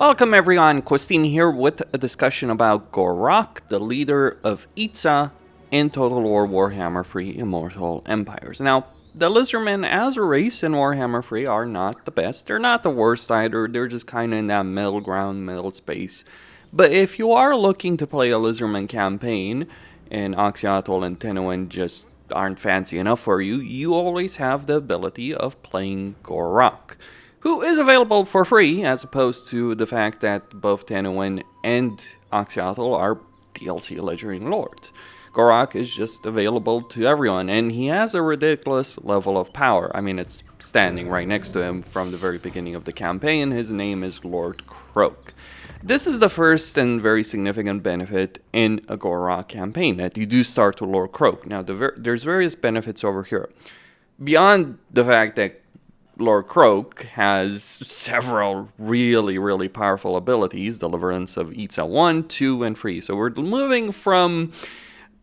Welcome everyone, Christine here with a discussion about Gor-Rok, the leader of Itza in Total War Warhammer 3 Immortal Empires. Now, the Lizardmen as a race in Warhammer 3 are not the best. They're not the worst either. They're just kind of in that middle ground, middle space. But if you are looking to play a Lizardmen campaign and Oxyatl and Tenowin just aren't fancy enough for you, you always have the ability of playing Gor-Rok, who is available for free, as opposed to the fact that both Tenowin and Oxyatl are DLC Lizardmen Lords. Gor-Rok is just available to everyone, and he has a ridiculous level of power. I mean, it's standing right next to him from the very beginning of the campaign. His name is Lord Kroak. This is the first and very significant benefit in a Gor-Rok campaign, that you do start with Lord Kroak. Now, there's various benefits over here. Beyond the fact that Lord Kroak has several really powerful abilities, Deliverance of Itza 1, 2, and 3. So we're moving from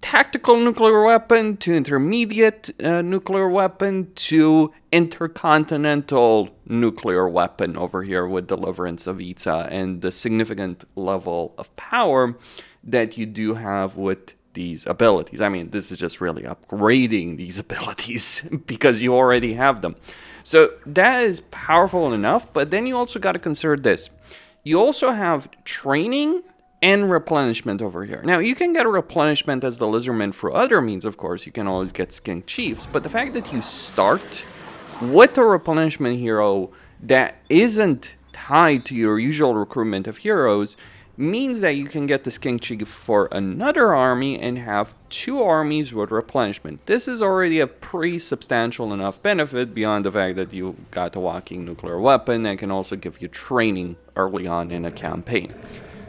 tactical nuclear weapon to intermediate nuclear weapon to intercontinental nuclear weapon over here with Deliverance of Itza and the significant level of power that you do have with these abilities. I mean, this is just really upgrading these abilities because you already have them. So that is powerful enough, but then you also got to consider this. You also have training and replenishment over here. Now, you can get a replenishment as the Lizardmen through other means, of course. You can always get Skink Chiefs, but the fact that you start with a replenishment hero that isn't tied to your usual recruitment of heroes means that you can get the Skink Chief for another army and have two armies with replenishment. This is already a pretty substantial enough benefit beyond the fact that you got a walking nuclear weapon that can also give you training early on in a campaign.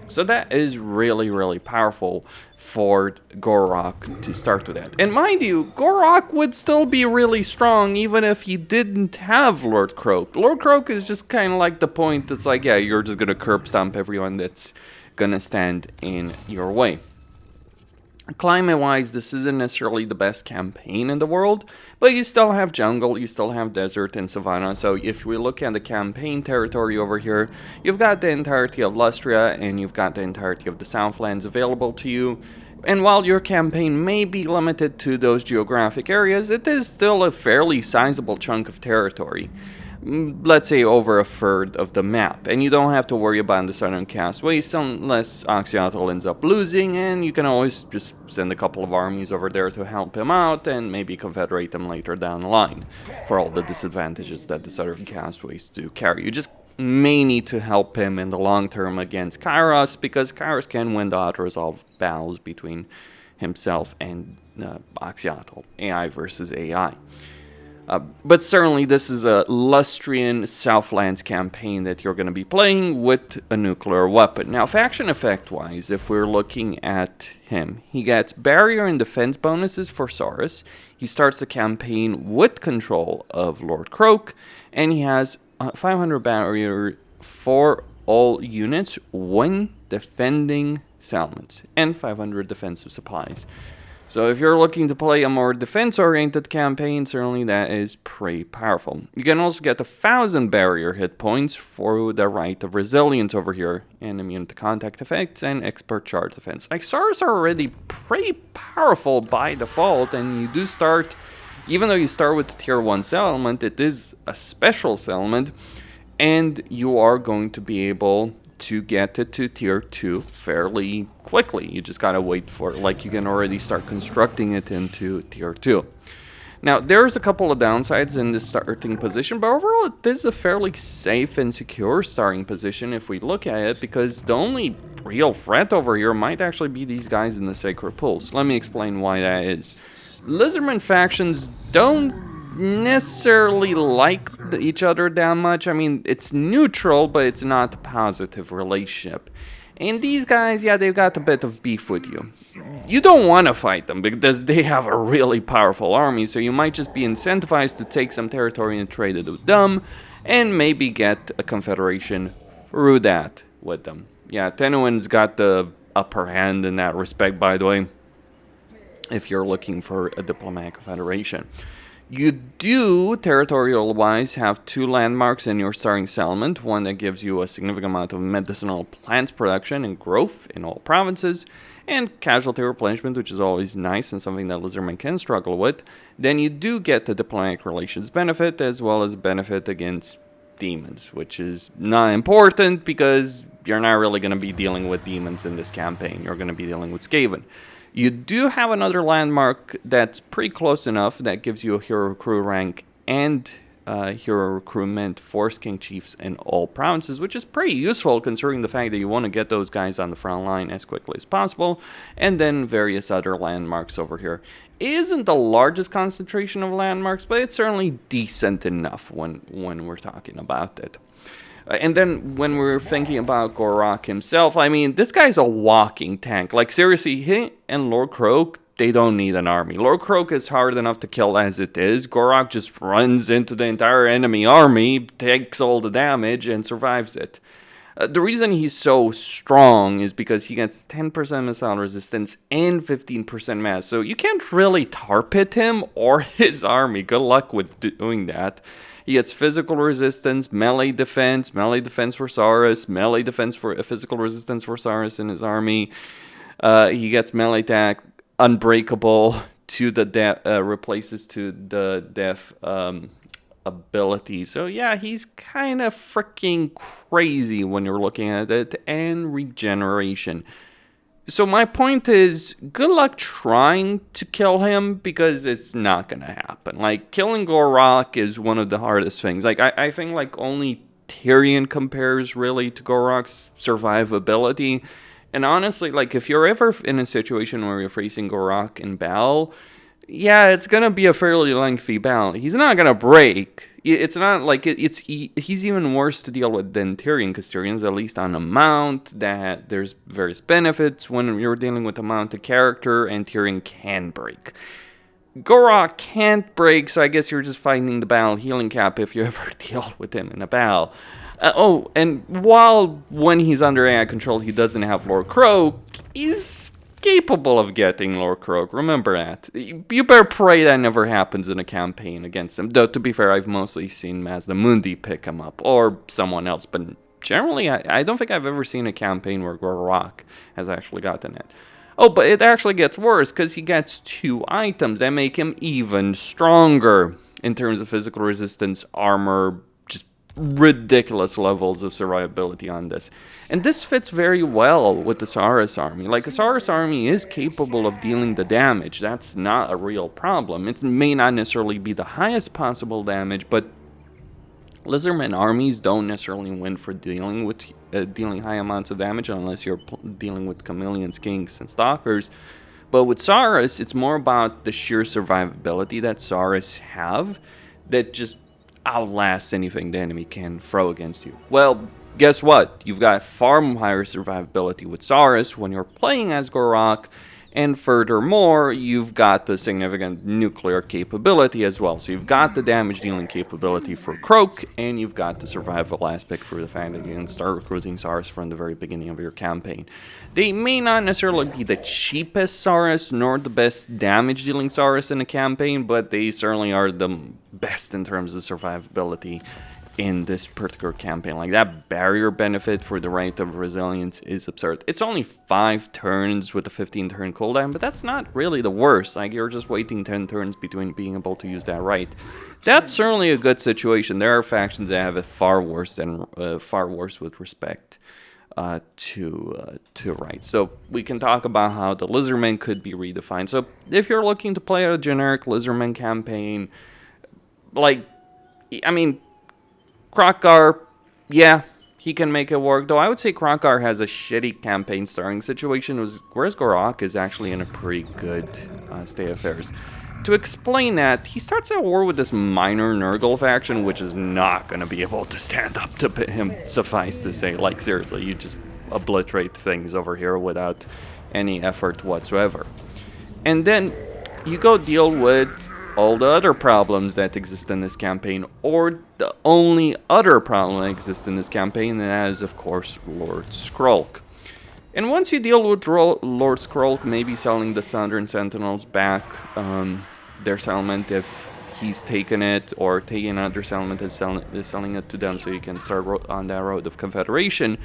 So that is really powerful for Gor-Rok to start with that. And mind you, Gor-Rok would still be really strong even if he didn't have Lord Kroak. Lord Kroak is just kind of like the point that's like, yeah, you're just going to curb stomp everyone that's going to stand in your way. Climate-wise, this isn't necessarily the best campaign in the world, but you still have jungle, you still have desert and savanna. So if we look at the campaign territory over here, you've got the entirety of Lustria and you've got the entirety of the Southlands available to you. And while your campaign may be limited to those geographic areas, it is still a fairly sizable chunk of territory. Let's say over a third of the map, and you don't have to worry about the southern cast waste unless Oxyatl ends up losing, and you can always just send a couple of armies over there to help him out and maybe confederate them later down the line for all the disadvantages that the southern cast waste do carry. You just may need to help him in the long term against Kairos, because Kairos can win the auto-resolve battles between himself and Oxyatl, AI versus AI. But certainly this is a Lustrian Southlands campaign that you're going to be playing with a nuclear weapon. Now, faction effect wise, if we're looking at him, he gets barrier and defense bonuses for Saurus. He starts the campaign with control of Lord Kroak, and he has 500 barrier for all units when defending settlements, and 500 defensive supplies. So if you're looking to play a more defense-oriented campaign, certainly that is pretty powerful. You can also get 1,000 barrier hit points for the Right of Resilience over here, and immune to contact effects and expert charge defense. Like, Saurus are already pretty powerful by default, and you do start, even though you start with the tier 1 settlement, it is a special settlement, and you are going to be able to get it to tier 2 fairly quickly. You just gotta wait for it. Like, you can already start constructing it into tier 2. Now, there's a couple of downsides in this starting position, but overall it is a fairly safe and secure starting position if we look at it, because the only real threat over here might actually be these guys in the Sacred Pools. Let me explain why that is. Lizardmen factions don't necessarily like each other that much. I mean, it's neutral, but it's not a positive relationship. And these guys, yeah, they've got a bit of beef with you. You don't want to fight them because they have a really powerful army, so you might just be incentivized to take some territory and trade it with them, and maybe get a confederation through that with them. Yeah, Tenowin's got the upper hand in that respect, by the way, if you're looking for a diplomatic confederation. You do, territorial-wise, have 2 landmarks in your starting settlement, one that gives you a significant amount of medicinal plants production and growth in all provinces, and casualty replenishment, which is always nice and something that Lizardmen can struggle with. Then you do get the diplomatic relations benefit, as well as benefit against demons, which is not important because you're not really going to be dealing with demons in this campaign. You're going to be dealing with Skaven. You do have another landmark that's pretty close enough that gives you a hero recruit rank and hero recruitment for King Chiefs in all provinces, which is pretty useful considering the fact that you want to get those guys on the front line as quickly as possible, and then various other landmarks over here. It isn't the largest concentration of landmarks, but it's certainly decent enough when we're talking about it. And then when we're thinking about Gor-Rok himself, I mean, this guy's a walking tank. Like, seriously, he and Lord Kroak, they don't need an army. Lord Kroak is hard enough to kill as it is. Gor-Rok just runs into the entire enemy army, takes all the damage, and survives it. The reason he's so strong is because he gets 10% missile resistance and 15% mass. So you can't really tar pit him or his army. Good luck with doing that. He gets physical resistance, melee defense for Saurus, melee defense for physical resistance for Saurus in his army. He gets melee attack, Unbreakeable to the death, replaces to the death ability. So yeah, he's kind of freaking crazy when you're looking at it, and regeneration. So my point is, good luck trying to kill him, because it's not going to happen. Like, killing Gor-Rok is one of the hardest things. Like, I think, like, only Tyrion compares, really, to Gor-Rok's survivability. And honestly, like, if you're ever in a situation where you're facing Gor-Rok in battle, yeah, it's going to be a fairly lengthy battle. He's not going to break. It's not like he's even worse to deal with than Tyrion, because Tyrion's at least on a mount that there's various benefits when you're dealing with a mounted character, and Tyrion can break. Gor-Rok can't break, so I guess you're just fighting the battle healing cap if you ever deal with him in a battle. And when he's under AI control, he doesn't have Lord Kroak, he's capable of getting Lord Kroak. Remember that. You better pray that never happens in a campaign against him. Though, to be fair, I've mostly seen Mazdamundi pick him up, or someone else. But generally, I don't think I've ever seen a campaign where Gor-Rok has actually gotten it. Oh, but it actually gets worse, because he gets 2 items that make him even stronger in terms of physical resistance, armor, ridiculous levels of survivability on this. And this fits very well with the Saurus army. Like, the Saurus army is capable of dealing the damage. That's not a real problem. It may not necessarily be the highest possible damage, but Lizardmen armies don't necessarily win for dealing high amounts of damage unless you're dealing with chameleons, kinks, and stalkers. But with Saurus, it's more about the sheer survivability that Saurus have that just outlasts anything the enemy can throw against you. Well, guess what? You've got far higher survivability with Saurus when you're playing as Gor-Rok, and furthermore, you've got the significant nuclear capability as well. So you've got the damage dealing capability for Kroak, and you've got the survival aspect for the fact that you can start recruiting Saurus from the very beginning of your campaign. They may not necessarily be the cheapest Saurus, nor the best damage dealing Saurus in a campaign, but they certainly are the best in terms of survivability in this particular campaign. Like, that barrier benefit for the Rite of Resilience is absurd. It's only 5 turns with a 15-turn cooldown, but that's not really the worst. Like, you're just waiting 10 turns between being able to use that Rite. That's certainly a good situation. There are factions that have it far worse with respect to Rite. So we can talk about how the Lizardmen could be redefined. So if you're looking to play a generic Lizardmen campaign, like, I mean, Kroak, yeah, he can make it work. Though I would say Kroak has a shitty campaign starting situation, whereas Gor-Rok is actually in a pretty good state of affairs. To explain that, he starts at war with this minor Nurgle faction, which is not going to be able to stand up to him, suffice to say. Like, seriously, you just obliterate things over here without any effort whatsoever. And then you go deal with all the other problems that exist in this campaign, or the only other problem that exists in this campaign, and that is, of course, Lord Kroak. And once you deal with Lord Kroak, maybe selling the Southern Sentinels back their settlement if he's taken it, or taking another settlement and selling it to them so you can start on that road of confederation.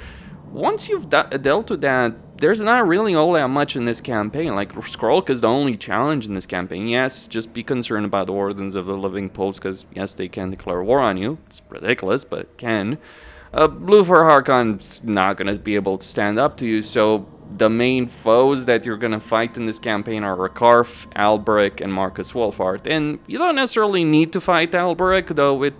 Once you've dealt with that, there's not really all that much in this campaign. Like, Kroak is the only challenge in this campaign. Yes, just be concerned about the Wardens of the Living Pools, because yes, they can declare war on you. It's ridiculous, but it can. Blue for Harkon's not going to be able to stand up to you, so the main foes that you're going to fight in this campaign are Rakarth, Alberic, and Marcus Wolfhard. And you don't necessarily need to fight Alberic, though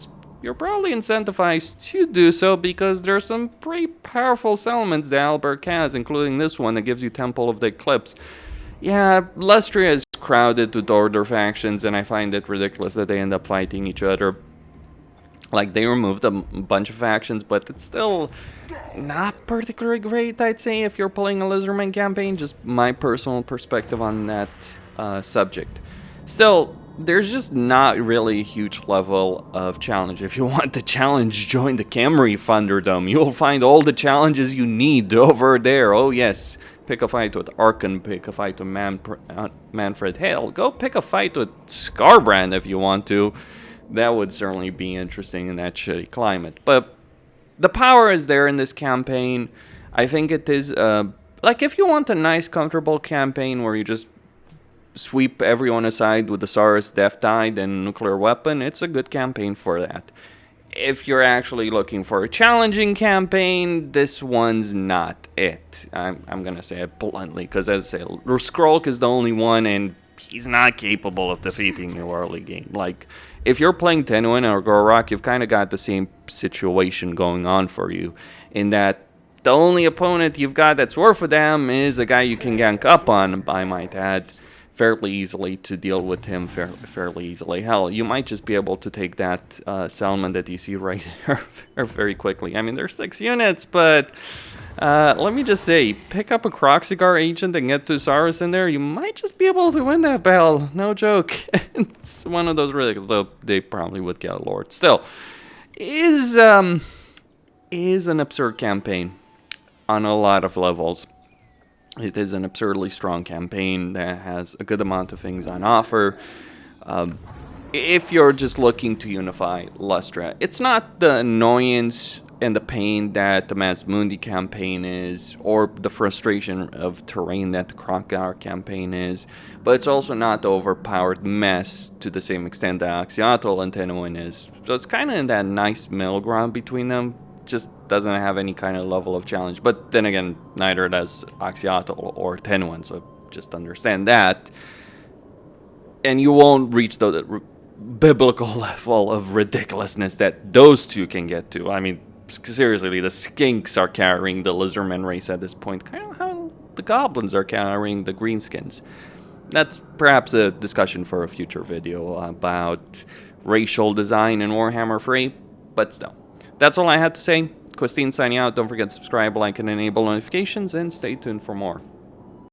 you're probably incentivized to do so because there's some pretty powerful settlements that Alberic has, including this one that gives you Temple of the Eclipse. Yeah, Lustria is crowded with Order factions, and I find it ridiculous that they end up fighting each other. Like, they removed a bunch of factions, but it's still not particularly great, I'd say, if you're playing a Lizardmen campaign. Just my personal perspective on that subject. Still, there's just not really a huge level of challenge. If you want the challenge, join the Camry Thunderdome. You'll find all the challenges you need over there. Oh yes, pick a fight with Arkhan, pick a fight with Manfred. Hell, go pick a fight with Scarbrand if you want to. That would certainly be interesting in that shitty climate. But the power is there in this campaign. I think it is, like, if you want a nice, comfortable campaign where you just sweep everyone aside with the Saurus Death Tide and Nuclear Weapon, it's a good campaign for that. If you're actually looking for a challenging campaign, this one's not it. I'm gonna say it bluntly, because as I say, Kroak is the only one, and he's not capable of defeating you early game. Like, if you're playing Tenuin or Gor-Rok, you've kind of got the same situation going on for you, in that the only opponent you've got that's worth a damn is a guy you can gank up on, I might add, fairly easily, to deal with him fairly easily. Hell, you might just be able to take that settlement that you see right here very quickly. I mean, there's 6 units, but let me just say, pick up a Kroxigar agent and get 2 Saurus in there, you might just be able to win that battle. No joke. It's one of those ridiculous, though they probably would get a Lord. Still, is an absurd campaign on a lot of levels. It is an absurdly strong campaign that has a good amount of things on offer. If you're just looking to unify Lustria, it's not the annoyance and the pain that the Masmundi campaign is, or the frustration of terrain that the Kroak campaign is, but it's also not the overpowered mess to the same extent that Axiatl and Tenuin is. So it's kind of in that nice middle ground between them. Just doesn't have any kind of level of challenge. But then again, neither does Axiatl or Tenuin, so just understand that. And you won't reach the biblical level of ridiculousness that those two can get to. I mean, seriously, the skinks are carrying the Lizardmen race at this point, kind of how the goblins are carrying the greenskins. That's perhaps a discussion for a future video about racial design in Warhammer 3, but still. That's all I had to say. Christine signing out. Don't forget to subscribe, like, and enable notifications, and stay tuned for more.